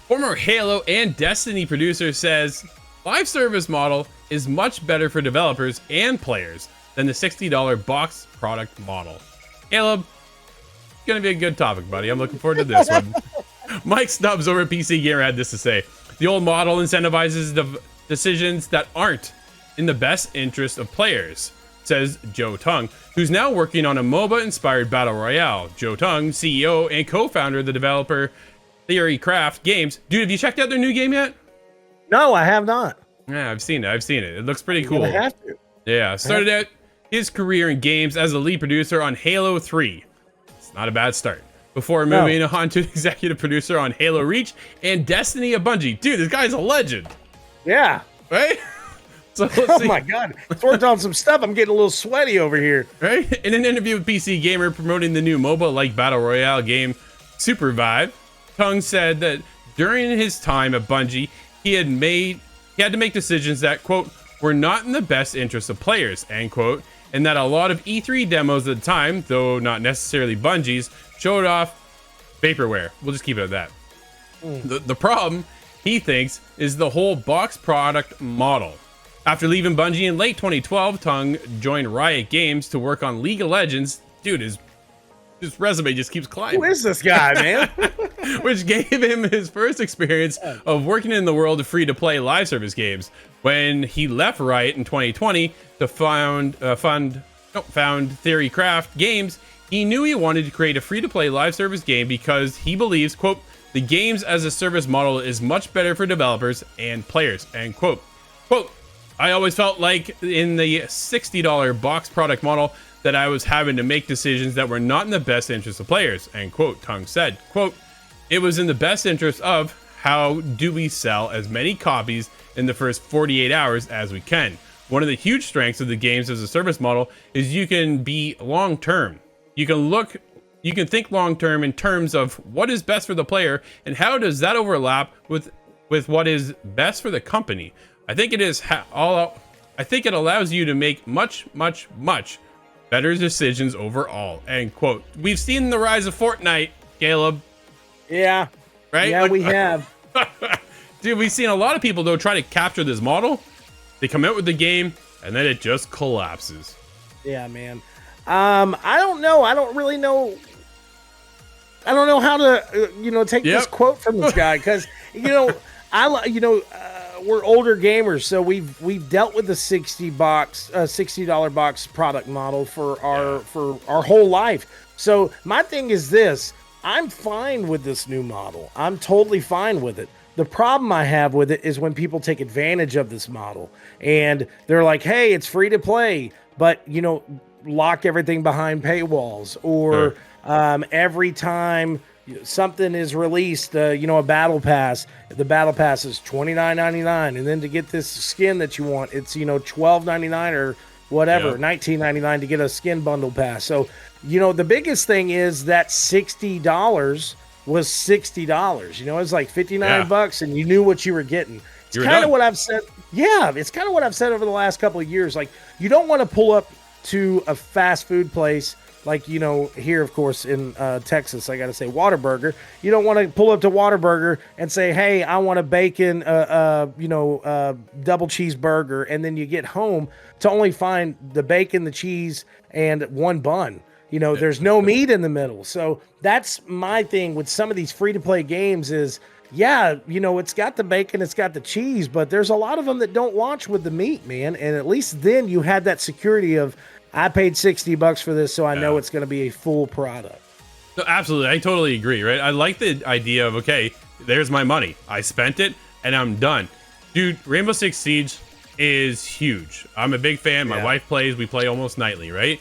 Former Halo and Destiny producer says live service model is much better for developers and players than the $60 box product model. Caleb, gonna be a good topic, buddy. I'm looking forward to this one. Mike Stubbs over at PC Gamer had this to say: the old model incentivizes decisions that aren't in the best interest of players, says Joe Tung, who's now working on a MOBA-inspired battle royale. Joe Tung, CEO and co-founder of the developer Theorycraft Games. Dude, have you checked out their new game yet? No, I have not. Yeah, I've seen it. It looks pretty cool. I have to. Yeah, started out his career in games as a lead producer on Halo 3. It's not a bad start. Before moving on to executive producer on Halo Reach and Destiny of Bungie. Dude, this guy's a legend. Yeah. Right? So let's Oh see. my God. It's worked on some stuff. I'm getting a little sweaty over here. Right? In an interview with PC Gamer promoting the new MOBA-like battle royale game Super Vive, Tung said that during his time at Bungie, he had to make decisions that, quote, were not in the best interest of players, end quote, and that a lot of E3 demos at the time, though not necessarily Bungie's, showed off vaporware. We'll just keep it at that. The problem, he thinks, is the whole box product model. After leaving Bungie in late 2012, Tung joined Riot Games to work on League of Legends. Dude, his resume just keeps climbing. Who is this guy, man? Which gave him his first experience of working in the world of free-to-play live service games. When he left Riot in 2020 to found Theorycraft Games, he knew he wanted to create a free-to-play live service game because he believes, quote, the games as a service model is much better for developers and players, end quote. Quote, I always felt like in the $60 box product model that I was having to make decisions that were not in the best interest of players, end quote, Tung said. Quote, it was in the best interest of how do we sell as many copies in the first 48 hours as we can. One of the huge strengths of the games as a service model is you can be long-term. You can think long-term in terms of what is best for the player and how does that overlap with what is best for the company. I think it allows you to make much better decisions overall, end quote. We've seen the rise of Fortnite, Caleb. Yeah. Right? Yeah, we have. Dude, we've seen a lot of people, though, try to capture this model. They come out with the game, and then it just collapses. Yeah, man. I don't know. I don't really know. I don't know how to, take this quote from this guy because, we're older gamers, so we've dealt with the $60 box product model for our whole life. So my thing is this: I'm fine with this new model. I'm totally fine with it. The problem I have with it is when people take advantage of this model and they're like, "Hey, it's free to play," but lock everything behind paywalls, or every time something is released, a battle pass, the battle pass is $29.99, and then to get this skin that you want, it's $12.99 or whatever, $19.99 to get a skin bundle pass. So the biggest thing is that $60 was $60. It was like $59 and you knew what you were getting. It's kind of what I've said. Yeah, it's kind of what I've said over the last couple of years. Like, you don't want to pull up to a fast food place like, here, of course, in Texas, I got to say Whataburger. You don't want to pull up to Whataburger and say, hey, I want a bacon, double cheeseburger. And then you get home to only find the bacon, the cheese, and one bun. There's no meat in the middle. So that's my thing with some of these free-to-play games is, it's got the bacon, it's got the cheese, but there's a lot of them that don't launch with the meat, man. And at least then you had that security of, I paid $60 for this, so I know it's going to be a full product. No, absolutely. I totally agree, right? I like the idea of, okay, there's my money. I spent it, and I'm done. Dude, Rainbow Six Siege is huge. I'm a big fan. My wife plays. We play almost nightly, right?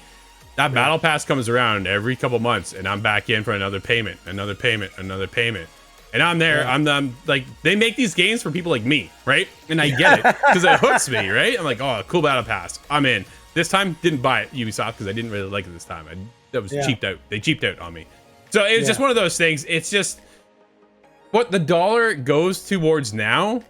That battle pass comes around every couple months, and I'm back in for another payment. And I'm there. I'm like, they make these games for people like me, right? And I get it because it hooks me, right? I'm like, oh, cool battle pass. I'm in. This time, didn't buy it Ubisoft because I didn't really like it this time. That was cheaped out. They cheaped out on me. So it was just one of those things. It's just what the dollar goes towards now,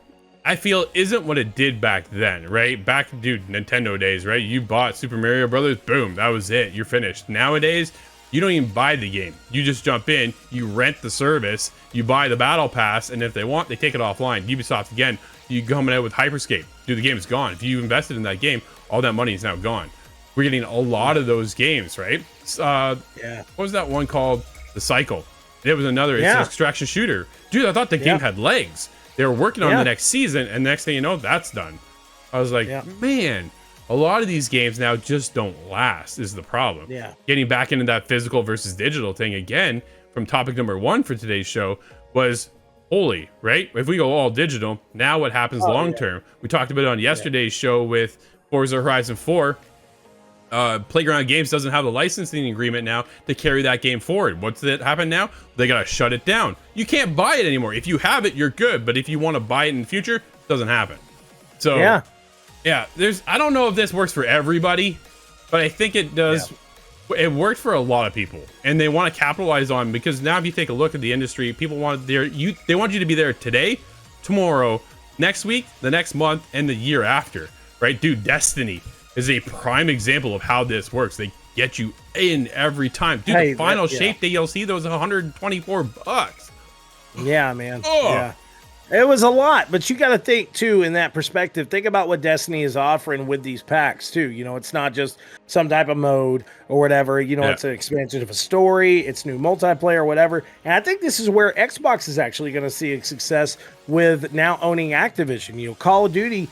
I feel isn't what it did back then, right? Back, dude, Nintendo days, right? You bought Super Mario Brothers, boom, that was it. You're finished. Nowadays, you don't even buy the game. You just jump in, you rent the service, you buy the battle pass, and if they want, they take it offline. Ubisoft, again, you coming out with Hyperscape. Dude, the game is gone. If you invested in that game, all that money is now gone. We're getting a lot of those games, right? What was that one called? The Cycle. It was another, it's an extraction shooter. Dude, I thought the game had legs. They were working on the next season, and next thing you know, that's done. I was like, man, a lot of these games now just don't last is the problem. Getting back into that physical versus digital thing again, from topic number 1 for today's show, was holy, right? If we go all digital, now what happens long term? We talked about it on yesterday's show with Forza Horizon 4. Playground Games doesn't have a licensing agreement now to carry that game forward. What's that happen now? They gotta shut it down. You can't buy it anymore. If you have it, you're good, but if you want to buy it in the future, it doesn't happen. So I don't know if this works for everybody, but I think it does. It worked for a lot of people, and they want to capitalize on, because now if you take a look at the industry, people want they want you to be there today, tomorrow, next week, the next month, and the year after, right? Dude, Destiny is a prime example of how this works. They get you in every time. Dude, the final shape DLC, that was $124. Yeah, man. Yeah. It was a lot, but you got to think too in that perspective. Think about what Destiny is offering with these packs too. You know, it's not just some type of mode or whatever. You know, it's an expansion of a story, it's new multiplayer or whatever. And I think this is where Xbox is actually going to see a success with now owning Activision. You know, Call of Duty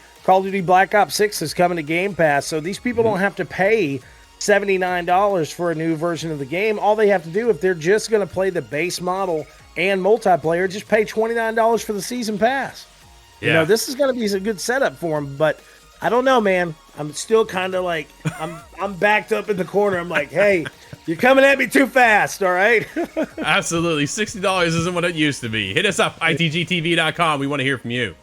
Black Ops 6 is coming to Game Pass, so these people don't have to pay $79 for a new version of the game. All they have to do, if they're just going to play the base model and multiplayer, just pay $29 for the season pass. You know, this is going to be a good setup for them, but I don't know, man. I'm still kind of like, I'm backed up in the corner. I'm like, hey, you're coming at me too fast, all right? Absolutely. $60 isn't what it used to be. Hit us up, itgtv.com. We want to hear from you.